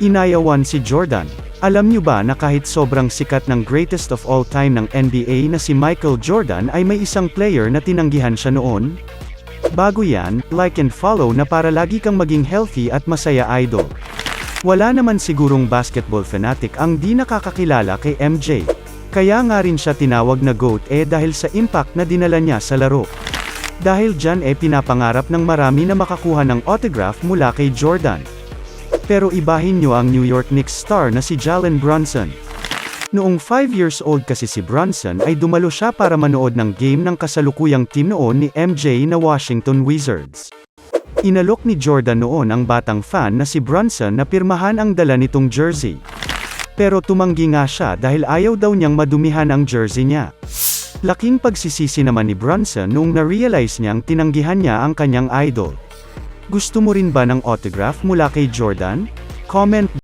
Inayawan si Jordan. Alam niyo ba na kahit sobrang sikat ng greatest of all time ng NBA na si Michael Jordan ay may isang player na tinanggihan siya noon? Bago yan, like and follow na para lagi kang maging healthy at masaya idol. Wala naman sigurong basketball fanatic ang di nakakakilala kay MJ. Kaya nga rin siya tinawag na GOAT dahil sa impact na dinala niya sa laro. Dahil dyan pinapangarap ng marami na makakuha ng autograph mula kay Jordan. Pero ibahin nyo ang New York Knicks star na si Jalen Brunson. Noong 5 years old kasi si Brunson ay dumalo siya para manood ng game ng kasalukuyang team noon ni MJ na Washington Wizards. Inalok ni Jordan noon ang batang fan na si Brunson na pirmahan ang dala nitong jersey. Pero tumanggi nga siya dahil ayaw daw niyang madumihan ang jersey niya. Laking pagsisisi naman ni Brunson noong na-realize niyang tinanggihan niya ang kanyang idol. Gusto mo rin ba ng autograph mula kay Jordan? Comment